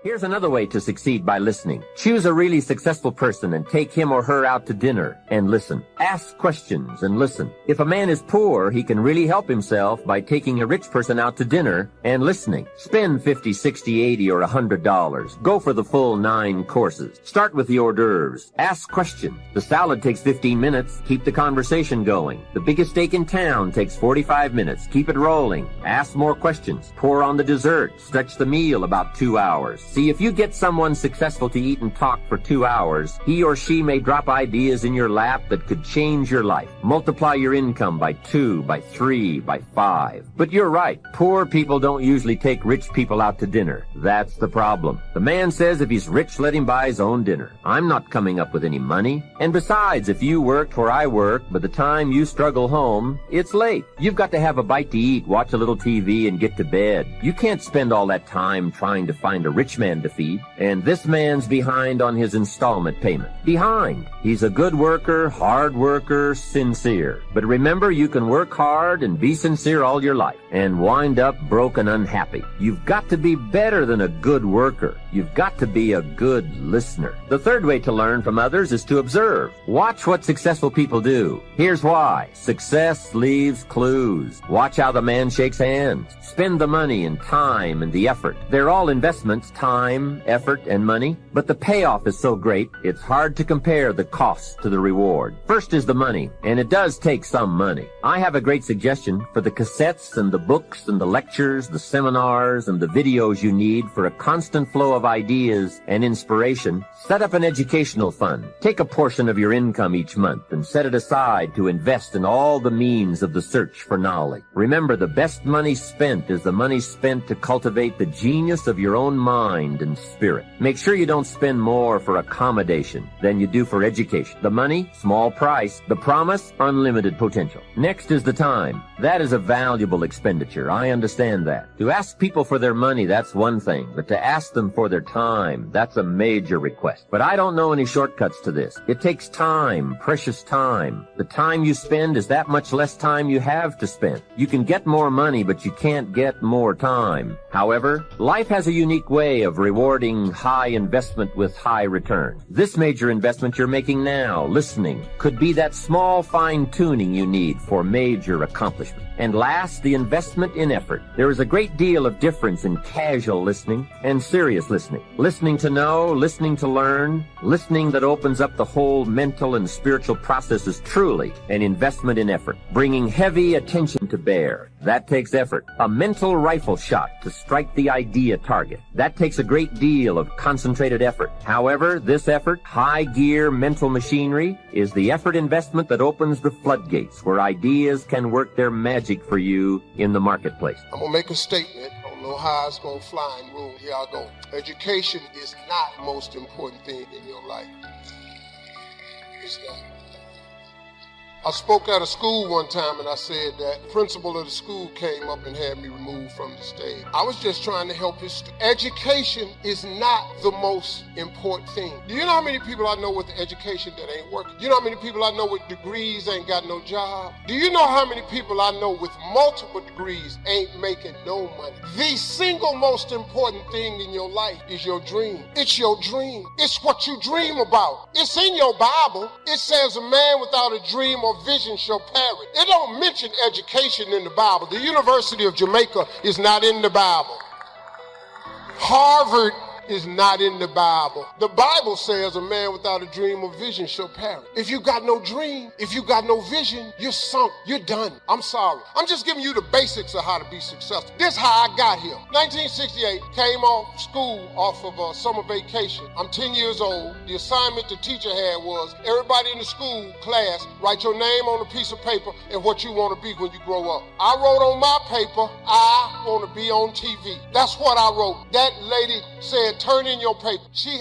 Here's another way to succeed by listening. Choose a really successful person and take him or her out to dinner and listen. Ask questions and listen. If a man is poor, he can really help himself by taking a rich person out to dinner and listening. Spend $50, $60, $80, or $100. Go for the full 9 courses. Start with the hors d'oeuvres. Ask questions. The salad takes 15 minutes. Keep the conversation going. The biggest steak in town takes 45 minutes. Keep it rolling. Ask more questions. Pour on the dessert. Stretch the meal about 2 hours. See, if you get someone successful to eat and talk for 2 hours, he or she may drop ideas in your lap that could change your life. Multiply your income by 2, by 3, by 5. But you're right. Poor people don't usually take rich people out to dinner. That's the problem. The man says if he's rich, let him buy his own dinner. I'm not coming up with any money. And besides, if you work where I work, by the time you struggle home, it's late. You've got to have a bite to eat, watch a little TV, and get to bed. You can't spend all that time trying to find a rich man to feed. And this man's behind on his installment payment. Behind. He's a good worker, hard worker, sincere. But remember, you can work hard and be sincere all your life and wind up broke and unhappy. You've got to be better than a good worker. You've got to be a good listener. The third way to learn from others is to observe. Watch what successful people do. Here's why. Success leaves clues. Watch how the man shakes hands. Spend the money and time and the effort. They're all investments, time, effort, and money. But the payoff is so great, it's hard to compare the cost to the reward. First is the money, and it does take some money. I have a great suggestion for the cassettes and the books and the lectures, the seminars, and the videos you need for a constant flow of ideas and inspiration. Set up an educational fund. Take a portion of your income each month and set it aside to invest in all the means of the search for knowledge. Remember, the best money spent is the money spent to cultivate the genius of your own mind and spirit. Make sure you don't spend more for accommodation than you do for education. The money, small price. The promise, unlimited potential. Next is the time. That is a valuable expenditure. I understand that. To ask people for their money, that's one thing. But to ask them for their time, that's a major request. But I don't know any shortcuts to this. It takes time, precious time. The time you spend is that much less time you have to spend. You can get more money, but you can't get more time. However, life has a unique way of rewarding high investment with high return. This major investment you're making now, listening, could be that small fine-tuning you need for major accomplishment. And last, the investment in effort. There is a great deal of difference in casual listening and serious listening. Listening to know, listening to learn, listening that opens up the whole mental and spiritual process is truly an investment in effort. Bringing heavy attention to bear. That takes effort. A mental rifle shot to strike the idea target. That takes a great deal of concentrated effort. However, this effort, high gear mental machinery, is the effort investment that opens the floodgates where ideas can work their magic for you in the marketplace. I'm going to make a statement. I don't know how it's going to fly in the room. Here I go. Education is not the most important thing in your life. It's not. I spoke at a school one time and I said that the principal of the school came up and had me removed from the stage. I was just trying to help his students. Education is not the most important thing. Do you know how many people I know with education that ain't working? Do you know how many people I know with degrees ain't got no job? Do you know how many people I know with multiple degrees ain't making no money? The single most important thing in your life is your dream. It's your dream. It's what you dream about. It's in your Bible. It says a man without a dream or vision shall perish. It don't mention education in the Bible. The University of Jamaica is not in the Bible. Harvard is not in the Bible. The Bible says a man without a dream or vision shall perish. If you got no dream, if you got no vision, you're sunk. You're done. I'm sorry. I'm just giving you the basics of how to be successful. This is how I got here. 1968, came off school off of a summer vacation. I'm 10 years old. The assignment the teacher had was everybody in the school class, write your name on a piece of paper and what you want to be when you grow up. I wrote on my paper, I want to be on TV. That's what I wrote. That lady said, turn in your paper. She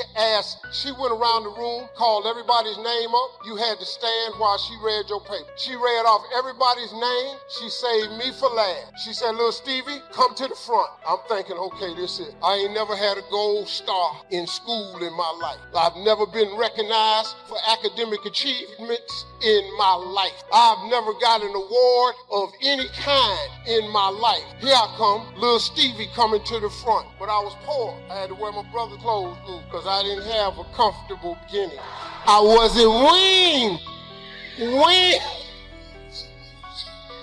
went around the room, called everybody's name up. You had to stand while she read your paper. She read off everybody's name. She saved me for last. She said, little Stevie, come to the front. I'm thinking, okay, this is it. I ain't never had a gold star in school in my life. I've never been recognized for academic achievements in my life. I've never got an award of any kind in my life. Here I come. come little Stevie coming to the front. But I was poor. I had to wear my brother's clothes because I didn't have a comfortable beginning. I wasn't weaned.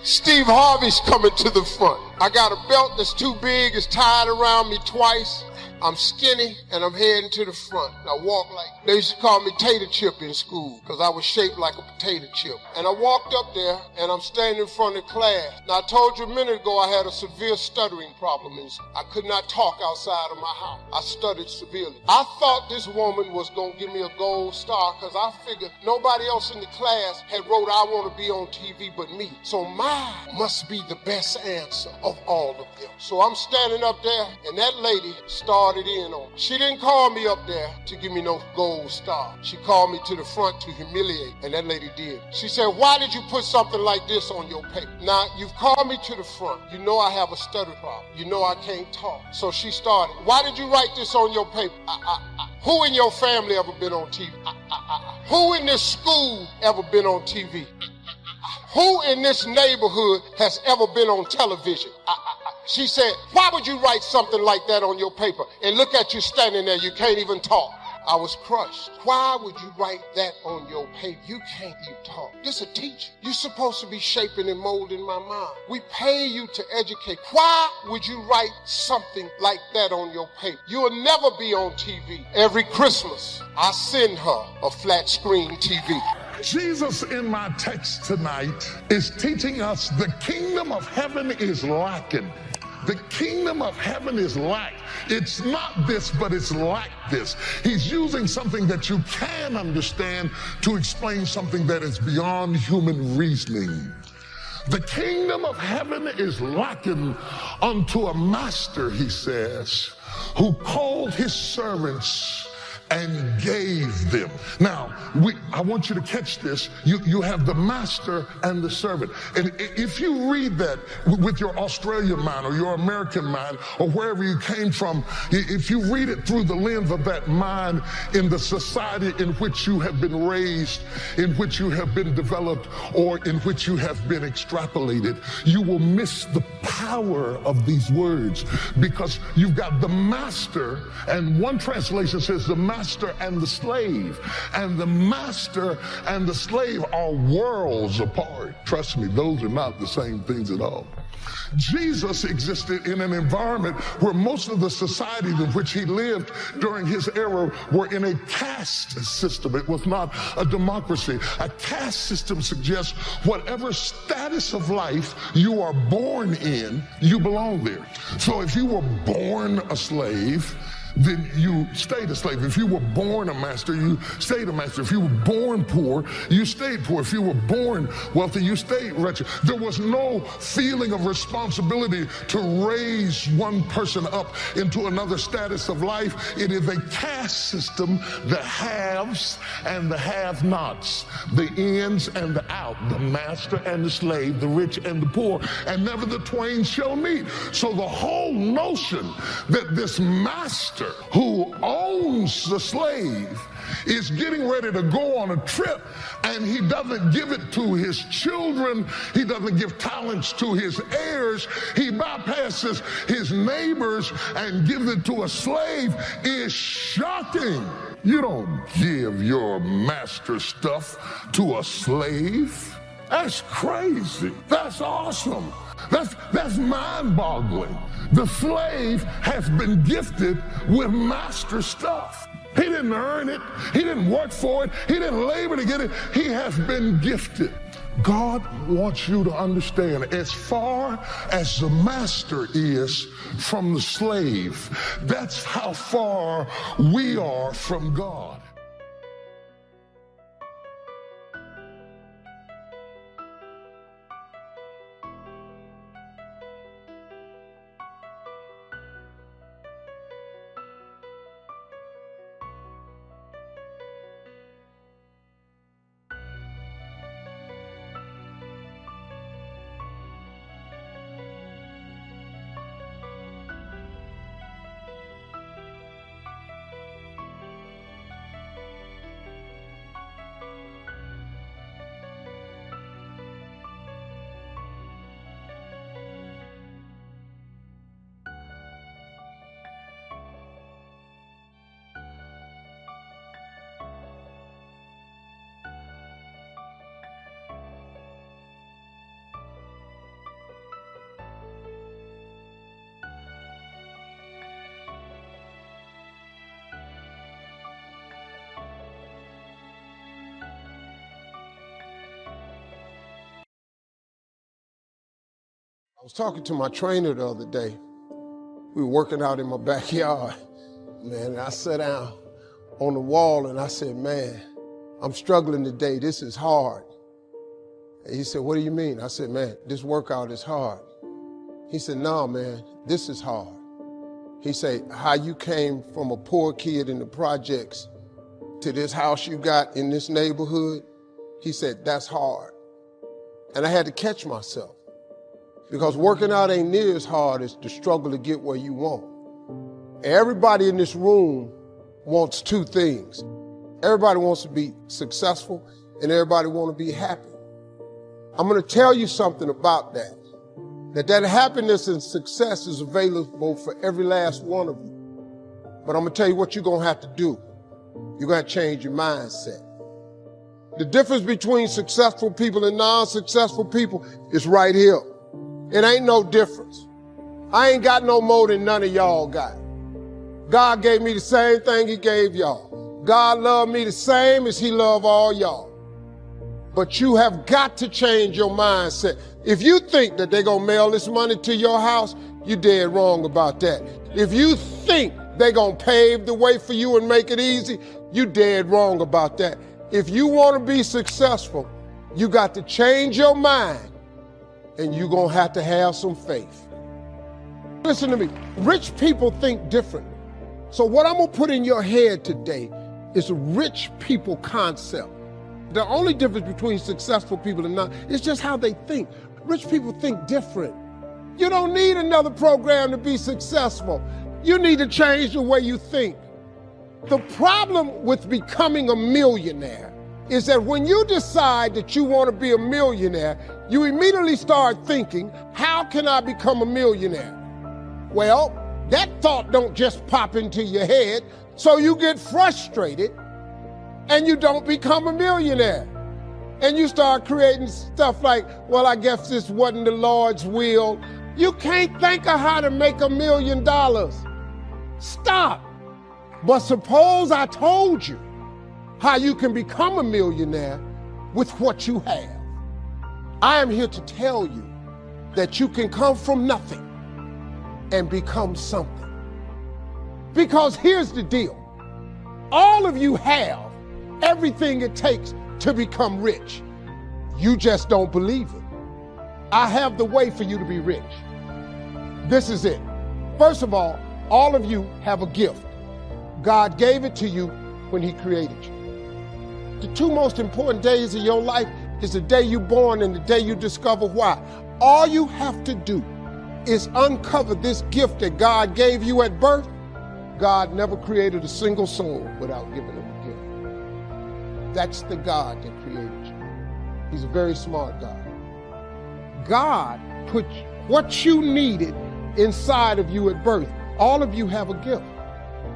Steve Harvey's coming to the front. I got a belt that's too big, it's tied around me twice. I'm skinny and I'm heading to the front. I walk like, they used to call me Tater Chip in school because I was shaped like a potato chip. And I walked up there and I'm standing in front of class. Now I told you a minute ago I had a severe stuttering problem. I could not talk outside of my house. I stuttered severely. I thought this woman was going to give me a gold star because I figured nobody else in the class had wrote I want to be on TV but me. So mine must be the best answer of all of them. So I'm standing up there and that lady started in on me. She didn't call me up there to give me no gold star. She called me to the front to humiliate, and that lady did. She said, why did you put something like this on your paper? Now, you've called me to the front. You know I have a stutter problem. You know I can't talk. So she started, why did you write this on your paper? Who in your family ever been on TV? Who in this school ever been on TV? Who in this neighborhood has ever been on television? She said, why would you write something like that on your paper? And look at you standing there, you can't even talk. I was crushed. Why would you write that on your paper? You can't even talk. This is a teacher. You're supposed to be shaping and molding my mind. We pay you to educate. Why would you write something like that on your paper? You'll never be on TV. Every Christmas, I send her a flat screen TV. Jesus in my text tonight is teaching us the kingdom of heaven is lacking. The kingdom of heaven is lack. It's not this, but it's like this. He's using something that you can understand to explain something that is beyond human reasoning. The kingdom of heaven is likened unto a master, he says, who called his servants and gave them. Now, I want you to catch this. You have the master and the servant. And if you read that with your Australian mind or your American mind or wherever you came from, if you read it through the lens of that mind in the society in which you have been raised, in which you have been developed, or in which you have been extrapolated, you will miss the power of these words because you've got the master, and one translation says the master and the slave. And the master and the slave are worlds apart. Trust me, those are not the same things at all. Jesus existed in an environment where most of the societies in which he lived during his era were in a caste system. It was not a democracy. A caste system suggests whatever status of life you are born in, you belong there. So if you were born a slave, then you stayed a slave. If you were born a master, you stayed a master. If you were born poor, you stayed poor. If you were born wealthy, you stayed wretched. There was no feeling of responsibility to raise one person up into another status of life. It is a caste system, the haves and the have-nots, the ins and the out, the master and the slave, the rich and the poor, and never the twain shall meet. So the whole notion that this master who owns the slave is getting ready to go on a trip, and he doesn't give it to his children, he doesn't give talents to his heirs, he bypasses his neighbors and gives it to a slave, is shocking. You don't give your master stuff to a slave. That's crazy. That's awesome. That's mind-boggling. The slave has been gifted with master stuff. He didn't earn it. He didn't work for it. He didn't labor to get it. He has been gifted. God wants you to understand, as far as the master is from the slave, that's how far we are from God. I was talking to my trainer the other day. We were working out in my backyard, man, and I sat down on the wall and I said, man, I'm struggling today. This is hard. And he said, what do you mean? I said, man, this workout is hard. He said, no, man, this is hard. He said, how you came from a poor kid in the projects to this house you got in this neighborhood, he said, that's hard. And I had to catch myself. Because working out ain't near as hard as the struggle to get where you want. Everybody in this room wants two things. Everybody wants to be successful and everybody wants to be happy. I'm going to tell you something about that. That happiness and success is available for every last one of you. But I'm going to tell you what you're going to have to do. You're going to change your mindset. The difference between successful people and non-successful people is right here. It ain't no difference. I ain't got no more than none of y'all got. God gave me the same thing he gave y'all. God loved me the same as he loved all y'all. But you have got to change your mindset. If you think that they're gonna mail this money to your house, you're dead wrong about that. If you think they're gonna pave the way for you and make it easy, you're dead wrong about that. If you wanna be successful, you got to change your mind. And you're going to have some faith. Listen to me. Rich people think differently. So what I'm going to put in your head today is a rich people concept. The only difference between successful people and not is just how they think. Rich people think different. You don't need another program to be successful. You need to change the way you think. The problem with becoming a millionaire is that when you decide that you want to be a millionaire, you immediately start thinking, how can I become a millionaire? Well, that thought don't just pop into your head, so you get frustrated and you don't become a millionaire. And you start creating stuff like, well, I guess this wasn't the Lord's will. You can't think of how to make $1 million. Stop. But suppose I told you how you can become a millionaire with what you have. I am here to tell you that you can come from nothing and become something. Because here's the deal. All of you have everything it takes to become rich. You just don't believe it. I have the way for you to be rich. This is it. First of all of you have a gift. God gave it to you when he created you. The two most important days of your life is the day you're born and the day you discover why. All you have to do is uncover this gift that God gave you at birth. God never created a single soul without giving them a gift. That's the God that created you. He's a very smart God. God put what you needed inside of you at birth. All of you have a gift.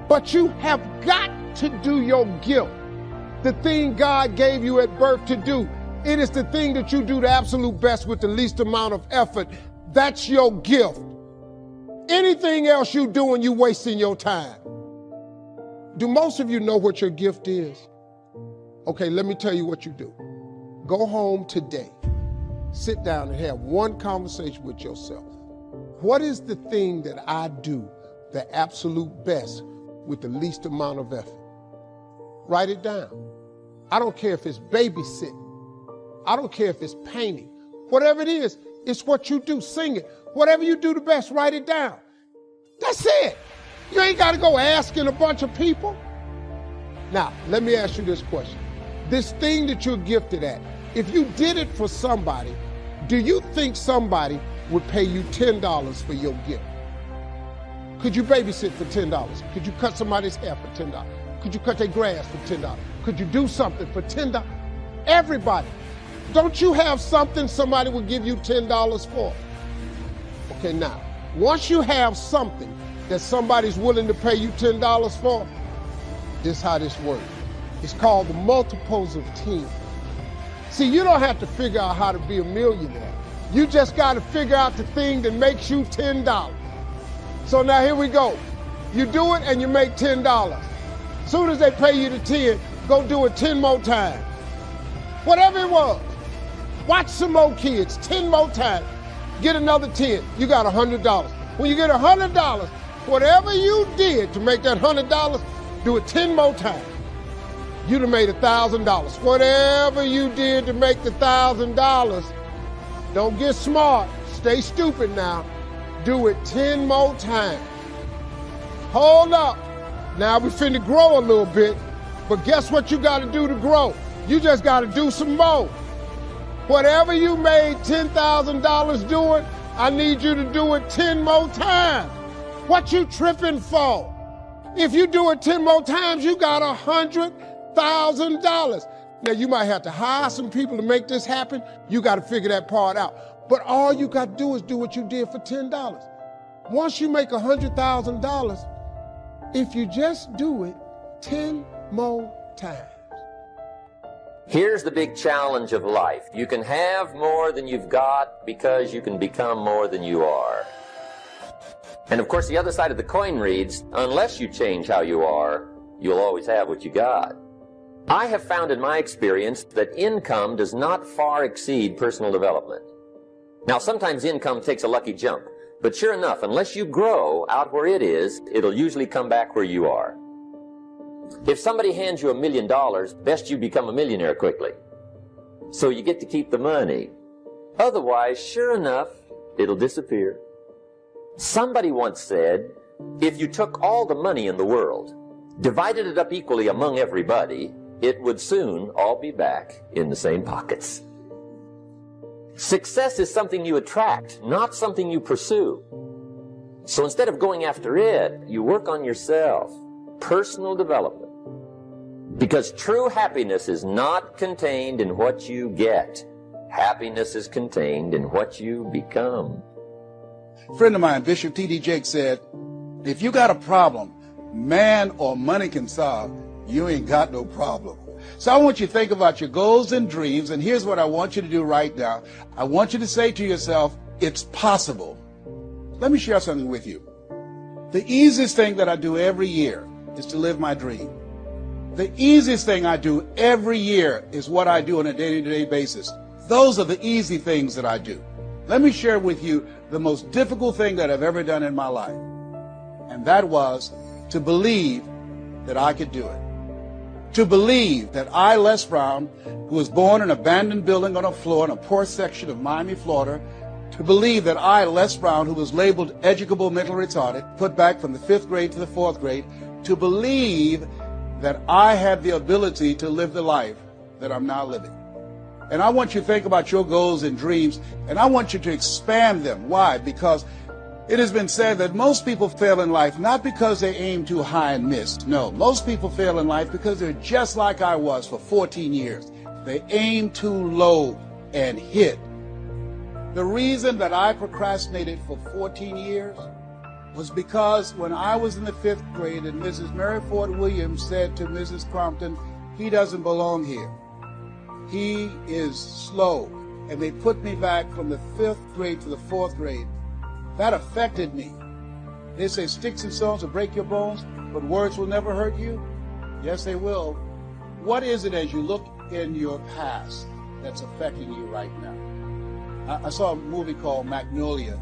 But you have got to do your gift. The thing God gave you at birth to do. It is the thing that you do the absolute best with the least amount of effort. That's your gift. Anything else you doing, you wasting your time. Do most of you know what your gift is? Okay, let me tell you what you do. Go home today. Sit down and have one conversation with yourself. What is the thing that I do the absolute best with the least amount of effort? Write it down. I don't care if it's babysitting. I don't care if it's painting. Whatever it is, it's what you do. Sing it. Whatever you do the best, write it down. That's it. You ain't got to go asking a bunch of people. Now, let me ask you this question. This thing that you're gifted at, if you did it for somebody, do you think somebody would pay you $10 for your gift? Could you babysit for $10? Could you cut somebody's hair for $10? Could you cut their grass for $10? Could you do something for $10? Everybody. Don't you have something somebody would give you $10 for? Okay, now, once you have something that somebody's willing to pay you $10 for, this is how this works. It's called the multiples of 10. See, you don't have to figure out how to be a millionaire. You just got to figure out the thing that makes you $10. So now here we go. You do it and you make $10. Soon as they pay you the 10, go do it 10 more times. Whatever it was. Watch some more kids 10 more times. Get another 10. You got $100. When you get $100, whatever you did to make that $100, do it 10 more times. You'd have made $1,000. Whatever you did to make the $1,000, don't get smart. Stay stupid now. Do it 10 more times. Hold up. Now we finna grow a little bit, but guess what you gotta do to grow? You just gotta do some more. Whatever you made $10,000 doing, I need you to do it 10 more times. What you tripping for? If you do it 10 more times, you got $100,000. Now you might have to hire some people to make this happen. You gotta figure that part out. But all you gotta do is do what you did for $10. Once you make $100,000, if you just do it 10 more times. Here's the big challenge of life. You can have more than you've got because you can become more than you are. And of course, the other side of the coin reads, unless you change how you are, you'll always have what you got. I have found in my experience that income does not far exceed personal development. Now, sometimes income takes a lucky jump, but sure enough, unless you grow out where it is, it'll usually come back where you are. If somebody hands you $1 million, best you become a millionaire quickly, so you get to keep the money. Otherwise, sure enough, it'll disappear. Somebody once said, if you took all the money in the world, divided it up equally among everybody, it would soon all be back in the same pockets. Success is something you attract, not something you pursue. So instead of going after it, you work on yourself. Personal development. Because true happiness is not contained in what you get. Happiness is contained in what you become. A friend of mine, Bishop T.D. Jakes, said, if you got a problem man or money can solve, you ain't got no problem. So I want you to think about your goals and dreams, and here's what I want you to do right now. I want you to say to yourself, it's possible. Let me share something with you. The easiest thing that I do every year is to live my dream. The easiest thing I do every year is what I do on a day-to-day basis. Those are the easy things that I do. Let me share with you the most difficult thing that I've ever done in my life. And that was to believe that I could do it. To believe that I, Les Brown, who was born in an abandoned building on a floor in a poor section of Miami, Florida, to believe that I, Les Brown, who was labeled educable mentally retarded, put back from the 5th grade to the 4th grade, to believe that I had the ability to live the life that I'm now living. And I want you to think about your goals and dreams, and I want you to expand them. Why? Because it has been said that most people fail in life not because they aim too high and miss. No, most people fail in life because they're just like I was for 14 years. They aim too low and hit. The reason that I procrastinated for 14 years was because when I was in the 5th grade and Mrs. Mary Ford Williams said to Mrs. Crompton, he doesn't belong here. He is slow. And they put me back from the 5th grade to the 4th grade. That affected me. They say sticks and stones will break your bones, but words will never hurt you. Yes, they will. What is it as you look in your past that's affecting you right now? I saw a movie called Magnolia.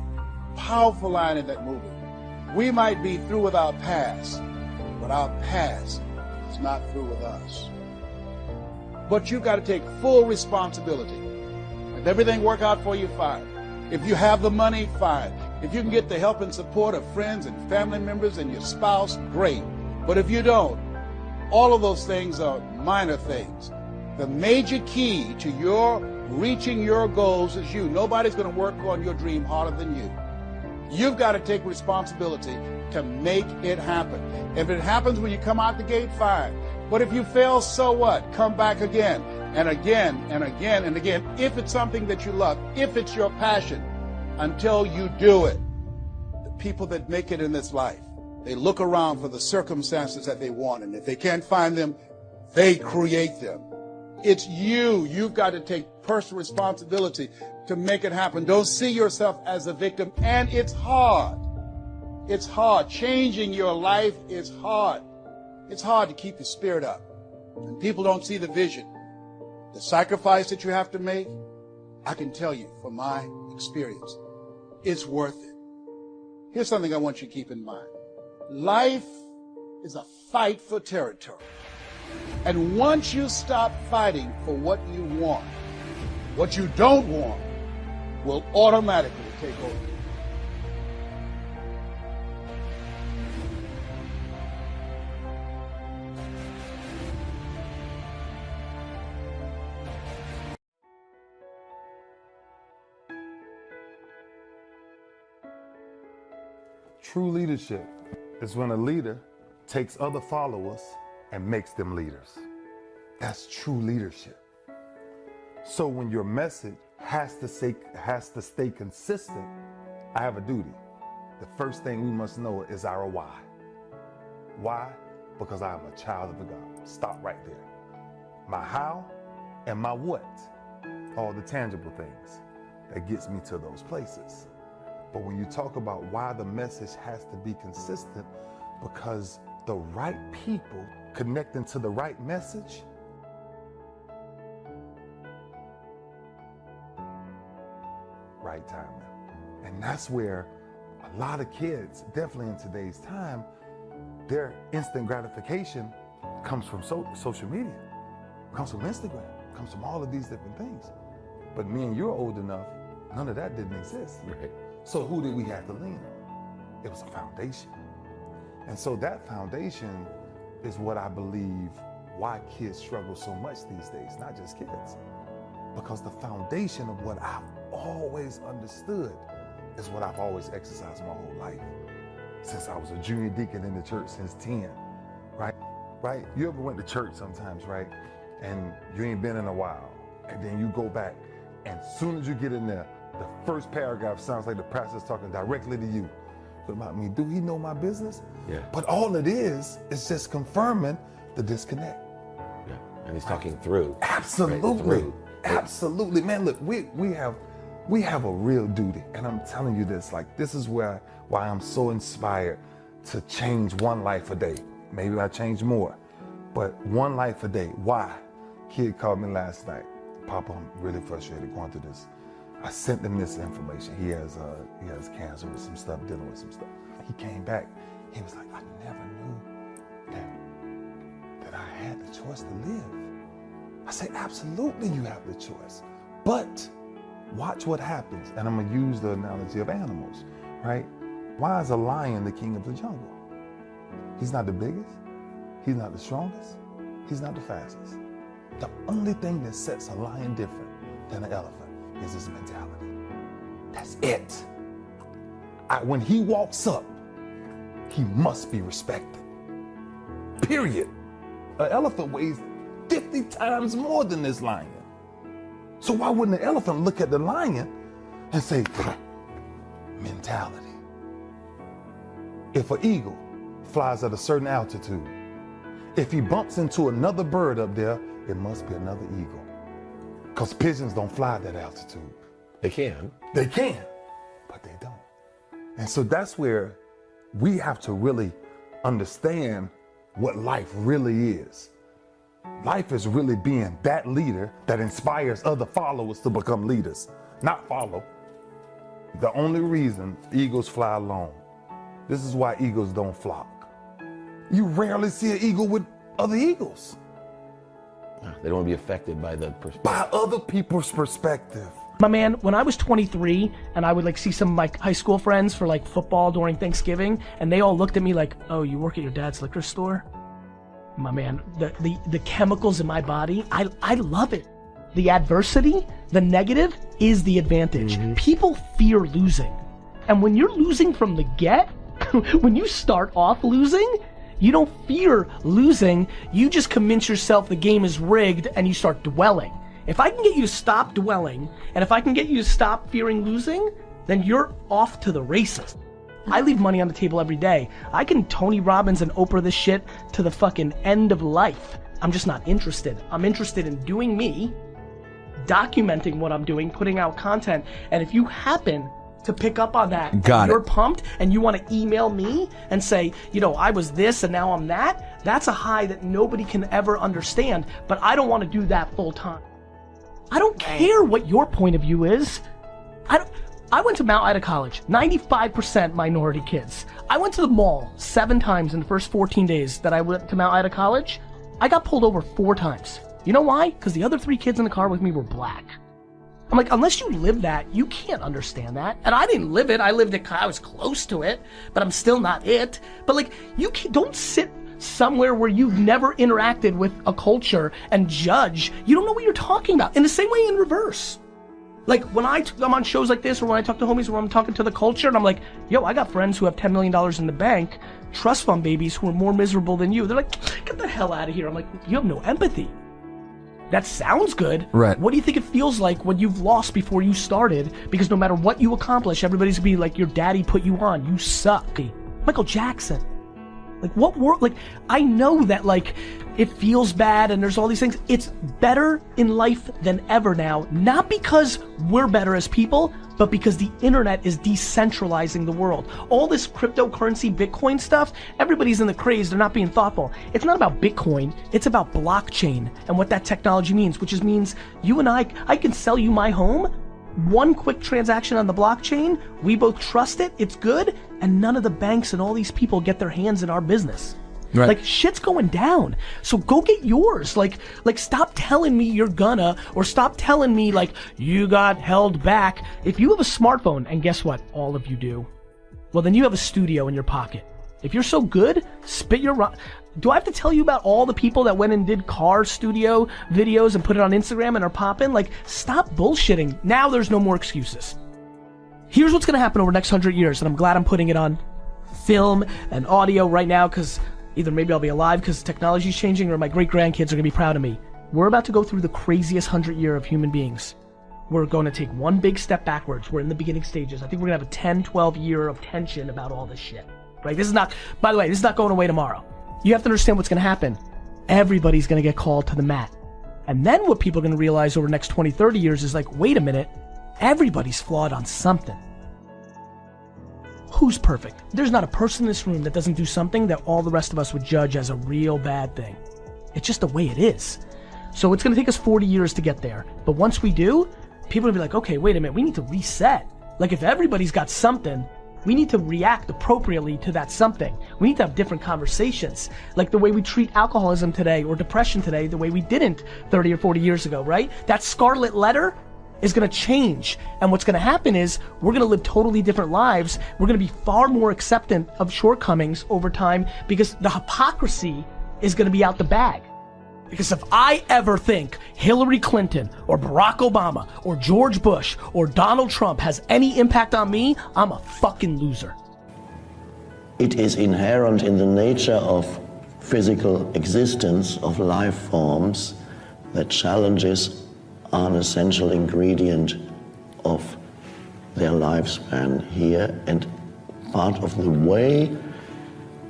Powerful line in that movie. We might be through with our past, but our past is not through with us. But you've got to take full responsibility. If everything work out for you, fine. If you have the money, fine. If you can get the help and support of friends and family members and your spouse, great. But if you don't, all of those things are minor things. The major key to your reaching your goals is you. Nobody's going to work on your dream harder than you. You've got to take responsibility to make it happen. If it happens when you come out the gate, fine. But if you fail, so what? Come back again and again and again and again. If it's something that you love, if it's your passion, until you do it. The people that make it in this life, they look around for the circumstances that they want, and if they can't find them, they create them. It's you. You've got to take personal responsibility to make it happen. Don't see yourself as a victim. And it's hard. It's hard. Changing your life is hard. It's hard to keep your spirit up. And people don't see the vision. The sacrifice that you have to make, I can tell you from my experience, it's worth it. Here's something I want you to keep in mind. Life is a fight for territory. And once you stop fighting for what you want, what you don't want will automatically take over. True leadership is when a leader takes other followers and makes them leaders. That's true leadership. So when your message has to stay consistent, I have a duty. The first thing we must know is our why. Why? Because I am a child of God. Stop right there. My how and my what, all the tangible things that gets me to those places. But when you talk about why the message has to be consistent, because the right people connecting to the right message right timing. And that's where a lot of kids, definitely in today's time, their instant gratification comes from social media, comes from Instagram, comes from all of these different things. But me and you're old enough, none of that didn't exist. Right. So who did we have to lean on? It was a foundation. And so that foundation is what I believe why kids struggle so much these days, not just kids. Because the foundation of what I've always understood is what I've always exercised my whole life. Since I was a junior deacon in the church since 10, right? You ever went to church sometimes, right? And you ain't been in a while. And then you go back, and as soon as you get in there, the first paragraph sounds like the pastor's talking directly to you. What about me? Do he know my business? Yeah. But all it is just confirming the disconnect. Yeah. And he's talking through. Absolutely. Right? Through. Absolutely. Man, look, we have a real duty. And I'm telling you this, like, this is why I'm so inspired to change one life a day. Maybe I change more, but one life a day. Why? Kid called me last night. Papa, I'm really frustrated going through this. I sent him this information. He has cancer with some stuff, dealing with some stuff. He came back. He was like, I never knew that I had the choice to live. I say, absolutely you have the choice. But watch what happens. And I'm going to use the analogy of animals, right? Why is a lion the king of the jungle? He's not the biggest. He's not the strongest. He's not the fastest. The only thing that sets a lion different than an elephant is his mentality. That's it. When he walks up, he must be respected. Period. An elephant weighs 50 times more than this lion. So why wouldn't an elephant look at the lion and say, mentality? If an eagle flies at a certain altitude, if he bumps into another bird up there, it must be another eagle. Because pigeons don't fly at that altitude. They can. They can, but they don't. And so that's where we have to really understand what life really is. Life is really being that leader that inspires other followers to become leaders, not follow. The only reason eagles fly alone, this is why eagles don't flock. You rarely see an eagle with other eagles. They don't want to be affected by the perspective. By other people's perspective. My man, when I was 23 and I would like see some of my high school friends for like football during Thanksgiving, and they all looked at me like, oh, you work at your dad's liquor store? My man, the chemicals in my body, I love it. The adversity, the negative is the advantage. Mm-hmm. People fear losing. And when you're losing from the get, when you start off losing, you don't fear losing, you just convince yourself the game is rigged and you start dwelling. If I can get you to stop dwelling, and if I can get you to stop fearing losing, then you're off to the races. I leave money on the table every day. I can Tony Robbins and Oprah this shit to the fucking end of life. I'm just not interested. I'm interested in doing me, documenting what I'm doing, putting out content, and if you happen to pick up on that, you're pumped, and you want to email me and say, you know, I was this and now I'm that, that's a high that nobody can ever understand, but I don't want to do that full time. I don't care what your point of view is. I went to Mount Ida College, 95% minority kids. I went to the mall 7 times in the first 14 days that I went to Mount Ida College. I got pulled over 4 times. You know why? Because the other 3 kids in the car with me were black. I'm like, unless you live that, you can't understand that. And I didn't live it. I lived it, I was close to it, but I'm still not it. But like, don't sit somewhere where you've never interacted with a culture and judge. You don't know what you're talking about. In the same way in reverse. Like when I'm on shows like this, or when I talk to homies, where I'm talking to the culture, and I'm like, yo, I got friends who have $10 million in the bank, trust fund babies who are more miserable than you. They're like, get the hell out of here. I'm like, you have no empathy. That sounds good. Right. What do you think it feels like when you've lost before you started? Because no matter what you accomplish, everybody's gonna be like, your daddy put you on. You suck. Michael Jackson. Like, what work? Like, I know that, like, it feels bad and there's all these things. It's better in life than ever now. Not because we're better as people, but because the internet is decentralizing the world. All this cryptocurrency, Bitcoin stuff, everybody's in the craze, they're not being thoughtful. It's not about Bitcoin, it's about blockchain and what that technology means, which means you and I can sell you my home, one quick transaction on the blockchain, we both trust it, it's good, and none of the banks and all these people get their hands in our business. Right. Like, shit's going down. So go get yours. Like stop telling me you're gonna, or stop telling me like you got held back. If you have a smartphone, and guess what? All of you do. Well, then you have a studio in your pocket. If you're so good, spit your do I have to tell you about all the people that went and did car studio videos and put it on Instagram and are popping? Like, stop bullshitting. Now there's no more excuses. Here's what's gonna happen over the next 100 years, and I'm glad I'm putting it on film and audio right now, because either maybe I'll be alive because technology's changing, or my great-grandkids are gonna be proud of me. We're about to go through the craziest 100 year of human beings. We're going to take one big step backwards. We're in the beginning stages. I think we're gonna have a 10, 12 year of tension about all this shit. Right? This is not, by the way, this is not going away tomorrow. You have to understand what's gonna happen. Everybody's gonna get called to the mat. And then what people are gonna realize over the next 20, 30 years is like, wait a minute, everybody's flawed on something. Who's perfect? There's not a person in this room that doesn't do something that all the rest of us would judge as a real bad thing. It's just the way it is. So it's gonna take us 40 years to get there. But once we do, people will be like, okay, wait a minute, we need to reset. Like, if everybody's got something, we need to react appropriately to that something. We need to have different conversations. Like the way we treat alcoholism today or depression today, the way we didn't 30 or 40 years ago, right? That scarlet letter is gonna change. And what's gonna happen is we're gonna live totally different lives. We're gonna be far more acceptant of shortcomings over time, because the hypocrisy is gonna be out the bag. Because if I ever think Hillary Clinton or Barack Obama or George Bush or Donald Trump has any impact on me, I'm a fucking loser. It is inherent in the nature of physical existence of life forms that challenges are an essential ingredient of their lifespan here, and part of the way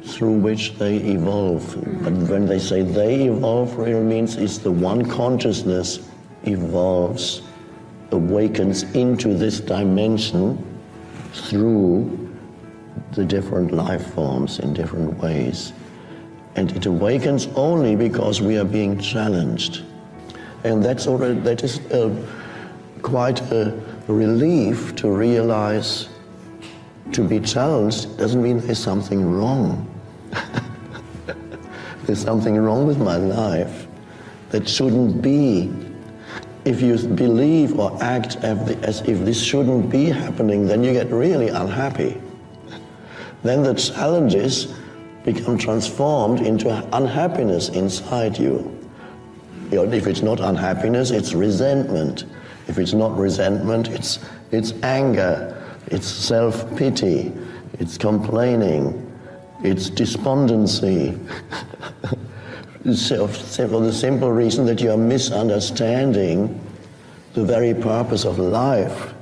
through which they evolve. But when they say they evolve, really means is the one consciousness evolves, awakens into this dimension through the different life forms in different ways. And it awakens only because we are being challenged. And that is quite a relief to realize to be challenged doesn't mean there's something wrong. There's something wrong with my life that shouldn't be. If you believe or act as if this shouldn't be happening, then you get really unhappy. Then the challenges become transformed into unhappiness inside you. If it's not unhappiness, it's resentment. If it's not resentment, it's anger, it's self-pity, it's complaining, it's despondency. So, for the simple reason that you are misunderstanding the very purpose of life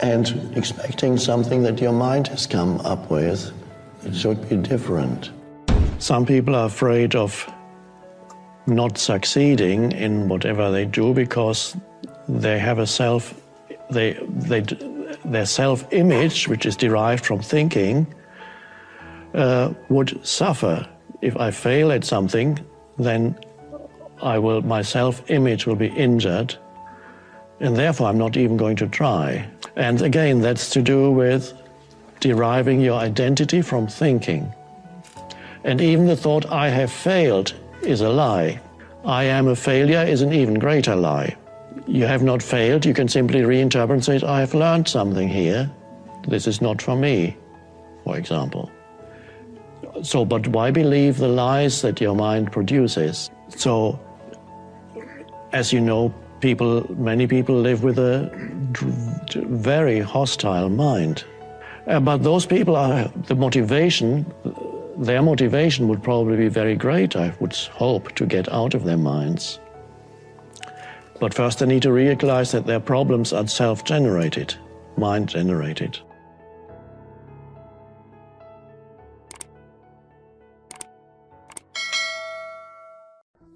and expecting something that your mind has come up with. It should be different. Some people are afraid of not succeeding in whatever they do because they have a their self-image, which is derived from thinking, would suffer. If I fail at something, then my self-image will be injured, and therefore I'm not even going to try. And again, that's to do with deriving your identity from thinking. And even the thought, I have failed, is a lie. I am a failure is an even greater lie. You have not failed, you can simply reinterpret and say, I have learned something here. This is not for me, for example. So, but why believe the lies that your mind produces? So, as you know, many people live with a very hostile mind. But those people their motivation would probably be very great, I would hope, to get out of their minds. But first they need to realize that their problems are self-generated, mind-generated.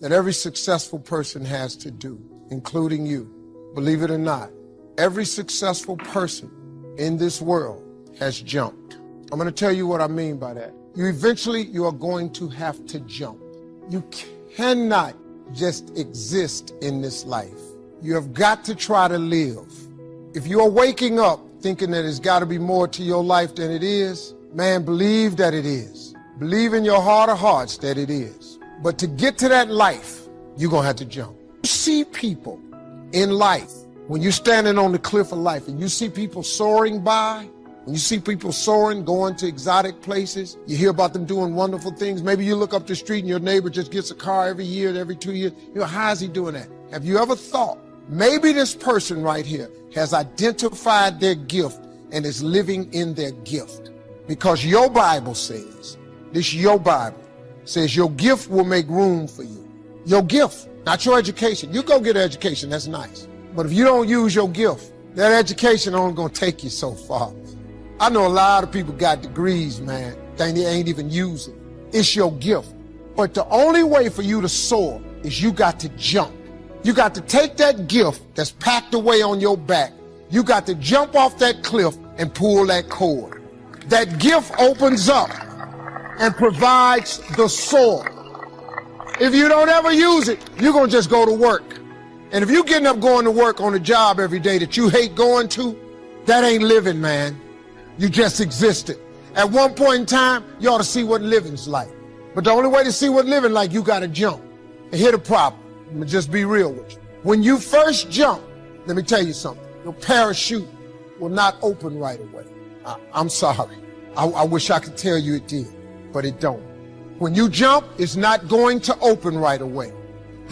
That every successful person has to do, including you. Believe it or not, every successful person in this world has jumped. I'm going to tell you what I mean by that. You are going to have to jump. You cannot just exist in this life. You have got to try to live. If you are waking up thinking that it's got to be more to your life than it is, man, believe that it is. Believe in your heart of hearts that it is. But to get to that life, you're going to have to jump. You see people in life, when you're standing on the cliff of life and you see people soaring by, when you see people soaring, going to exotic places, you hear about them doing wonderful things. Maybe you look up the street and your neighbor just gets a car every year, every 2 years. You know, how is he doing that? Have you ever thought, maybe this person right here has identified their gift and is living in their gift? Because your Bible says, your Bible says your gift will make room for you. Your gift, not your education. You go get an education, that's nice. But if you don't use your gift, that education only gonna take you so far. I know a lot of people got degrees, man, they ain't even using it. It's your gift. But the only way for you to soar is you got to jump. You got to take that gift that's packed away on your back. You got to jump off that cliff and pull that cord. That gift opens up and provides the soar. If you don't ever use it, you're gonna just go to work. And if you're getting up going to work on a job every day that you hate going to, that ain't living, man. You just existed. At one point in time, you ought to see what living's like. But the only way to see what living like, you gotta jump. And here's the problem. I'm gonna just be real with you. When you first jump, let me tell you something. Your parachute will not open right away. I'm sorry. I wish I could tell you it did, but it don't. When you jump, it's not going to open right away.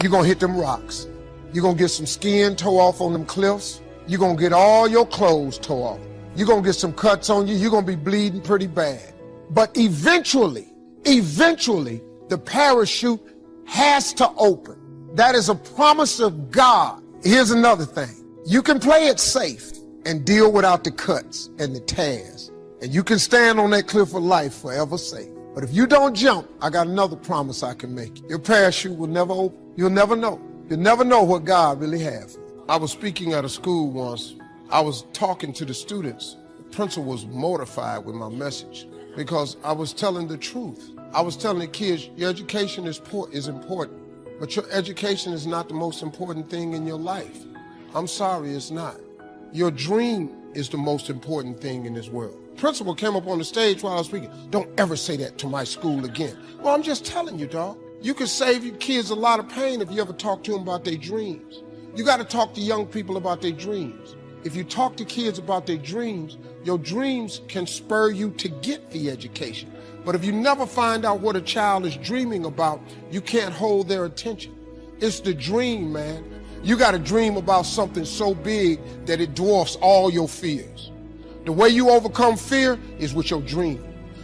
You're gonna hit them rocks. You're gonna get some skin tore off on them cliffs. You're gonna get all your clothes tore off. You're gonna get some cuts on you. You're gonna be bleeding pretty bad. But eventually, the parachute has to open. That is a promise of God. Here's another thing. You can play it safe and deal without the cuts and the tears. And you can stand on that cliff of life forever safe. But if you don't jump, I got another promise I can make you. Your parachute will never open. You'll never know. You'll never know what God really has. I was speaking at a school once. I was talking to the students. The principal was mortified with my message because I was telling the truth. I was telling the kids, your education is important, but your education is not the most important thing in your life. I'm sorry, it's not. Your dream is the most important thing in this world. Principal came up on the stage while I was speaking. Don't ever say that to my school again. Well, I'm just telling you, dog. You can save your kids a lot of pain if you ever talk to them about their dreams. You got to talk to young people about their dreams. If you talk to kids about their dreams, your dreams can spur you to get the education. But if you never find out what a child is dreaming about, you can't hold their attention. It's the dream, man. You got to dream about something so big that it dwarfs all your fears. The way you overcome fear is with your dream.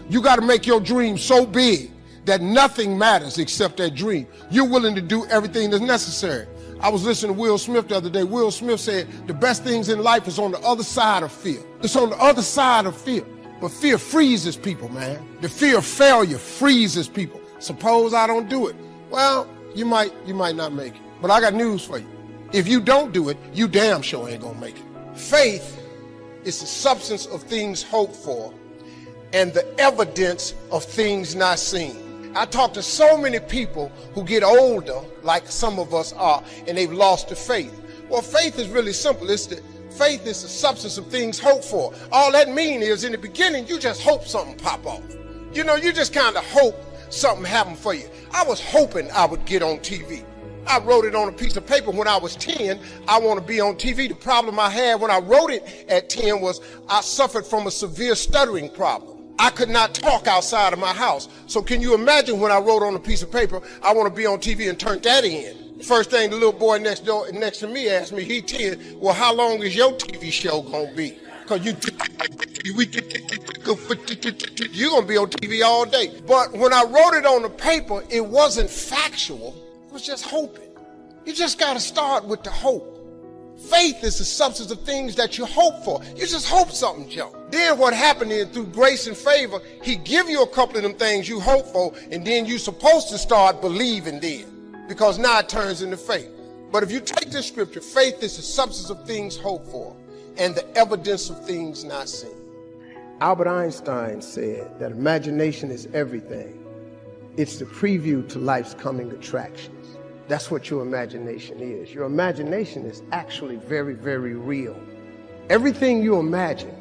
You got to make your dream so big that nothing matters except that dream. You're willing to do everything that's necessary. I was listening to Will Smith the other day. Will Smith said the best things in life is on the other side of fear. It's on the other side of fear. But fear freezes people, man. The fear of failure freezes people. Suppose I don't do it. Well, you might not make it. But I got news for you. If you don't do it, you damn sure ain't gonna make it. Faith is the substance of things hoped for and the evidence of things not seen. I talk to so many people who get older, like some of us are, and they've lost the faith. Well, faith is really simple. It's the Faith is the substance of things hoped for. All that means is in the beginning, you just hope something pop off. You know, you just kind of hope something happened for you. I was hoping I would get on TV. I wrote it on a piece of paper when I was 10. I want to be on TV. The problem I had when I wrote it at 10 was I suffered from a severe stuttering problem. I could not talk outside of my house. So can you imagine when I wrote on a piece of paper, I want to be on TV, and turned that in? First thing the little boy next to me asked me, he 10, well, how long is your TV show going to be? Because you're going to be on TV all day. But when I wrote it on the paper, it wasn't factual. It was just hoping. You just got to start with the hope. Faith is the substance of things that you hope for. You just hope something, Joe. Then what happened is, through grace and favor, he give you a couple of them things you hope for, and then you're supposed to start believing then, because now it turns into faith. But if you take this scripture, faith is the substance of things hoped for and the evidence of things not seen. Albert Einstein said that imagination is everything. It's the preview to life's coming attractions. That's what your imagination is. Your imagination is actually very, very real. Everything you imagine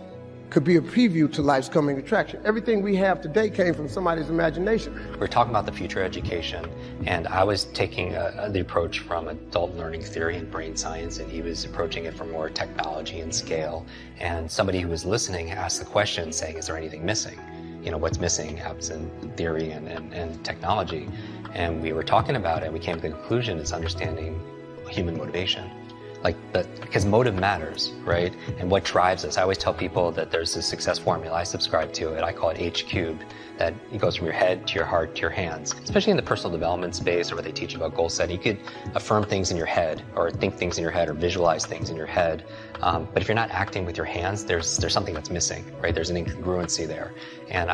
could be a preview to life's coming attraction. Everything we have today came from somebody's imagination. We're talking about the future education, and I was taking the approach from adult learning theory and brain science, and he was approaching it from more technology and scale. And somebody who was listening asked the question saying, is there anything missing? You know, what's missing absent theory and technology? And we were talking about it, and we came to the conclusion is understanding human motivation. Because motive matters, right? And what drives us. I always tell people that there's a success formula. I subscribe to it. I call it H cubed, that it goes from your head to your heart to your hands. Especially in the personal development space, or where they teach about goal setting, you could affirm things in your head, or think things in your head, or visualize things in your head. But if you're not acting with your hands, there's something that's missing, right? There's an incongruency there. And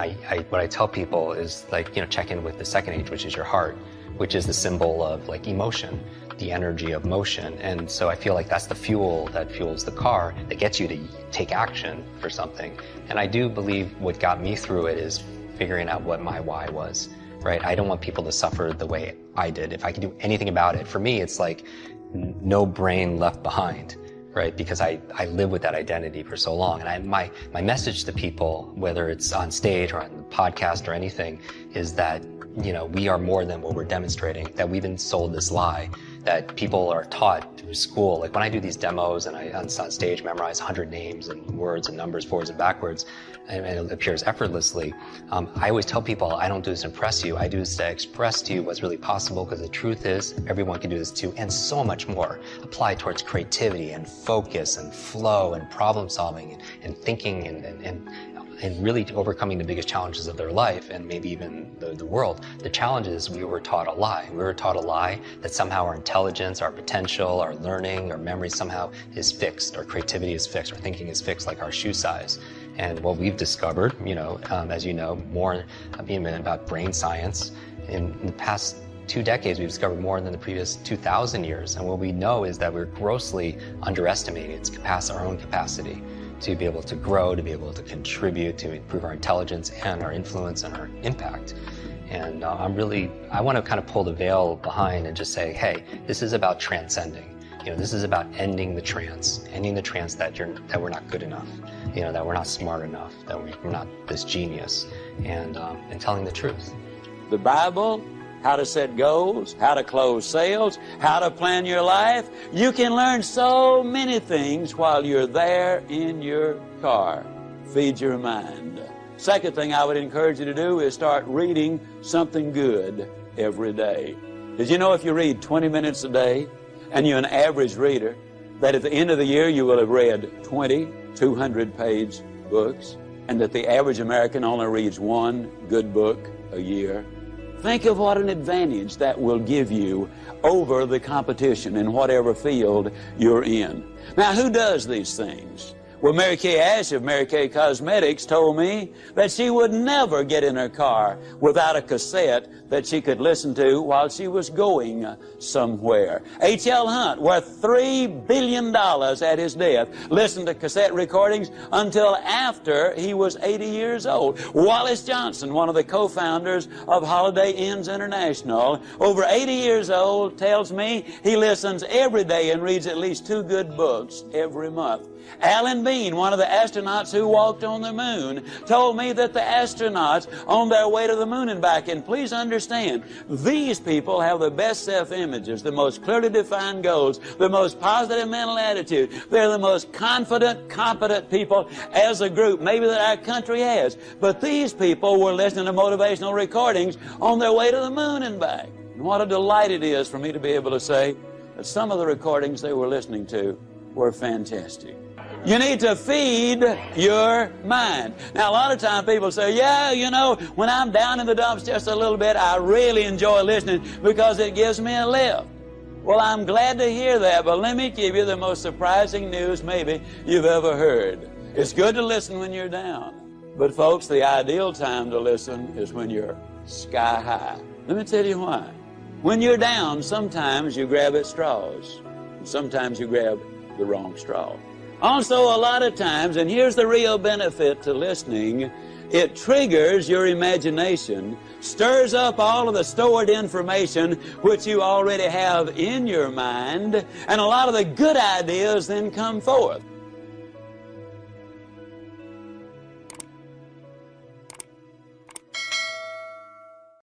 what I tell people is, check in with the second H, which is your heart, which is the symbol of emotion, the energy of motion. And so I feel like that's the fuel that fuels the car, that gets you to take action for something. And I do believe what got me through it is figuring out what my why was, right? I don't want people to suffer the way I did. If I can do anything about it, for me, it's like no brain left behind, right? Because I live with that identity for so long. And my message to people, whether it's on stage or on the podcast or anything, is that, we are more than what we're demonstrating, that we've been sold this lie, that people are taught through school. Like when I do these demos and I on stage memorize 100 names and words and numbers forwards and backwards, and it appears effortlessly, I always tell people I don't do this to impress you. I do this to express to you what's really possible, because the truth is everyone can do this too, and so much more. Apply towards creativity and focus and flow and problem solving and thinking and really overcoming the biggest challenges of their life, and maybe even the world. The challenge is we were taught a lie. We were taught a lie that somehow our intelligence, our potential, our learning, our memory somehow is fixed, our creativity is fixed, our thinking is fixed, like our shoe size. And what we've discovered, as you know, more even about brain science, in the past 2 decades, we've discovered more than the previous 2,000 years. And what we know is that we're grossly underestimating its our own capacity to be able to grow, to be able to contribute, to improve our intelligence and our influence and our impact. And I want to kind of pull the veil behind and just say, hey, this is about transcending. This is about ending the trance that we're not good enough, that we're not smart enough, that we're not this genius, and telling the truth. The Bible, how to set goals, how to close sales, how to plan your life. You can learn so many things while you're there in your car. Feed your mind. Second thing I would encourage you to do is start reading something good every day. Did you know if you read 20 minutes a day, and you're an average reader, that at the end of the year you will have read 20 200-page books, and that the average American only reads one good book a year? Think of what an advantage that will give you over the competition in whatever field you're in. Now, who does these things? Well, Mary Kay Ash of Mary Kay Cosmetics told me that she would never get in her car without a cassette that she could listen to while she was going somewhere. H.L. Hunt, worth $3 billion at his death, listened to cassette recordings until after he was 80 years old. Wallace Johnson, one of the co-founders of Holiday Inns International, over 80 years old, tells me he listens every day and reads at least 2 good books every month. Alan Bean, one of the astronauts who walked on the moon, told me that the astronauts on their way to the moon and back, and please understand, these people have the best self-images, the most clearly defined goals, the most positive mental attitude. They're the most confident, competent people as a group, maybe that our country has. But these people were listening to motivational recordings on their way to the moon and back. And what a delight it is for me to be able to say that some of the recordings they were listening to were fantastic. You need to feed your mind. Now, a lot of times people say, yeah, you know, when I'm down in the dumps just a little bit, I really enjoy listening because it gives me a lift. Well, I'm glad to hear that, but let me give you the most surprising news maybe you've ever heard. It's good to listen when you're down. But, folks, the ideal time to listen is when you're sky high. Let me tell you why. When you're down, sometimes you grab at straws, and sometimes you grab the wrong straw. Also, a lot of times, and here's the real benefit to listening, it triggers your imagination, stirs up all of the stored information which you already have in your mind, and a lot of the good ideas then come forth.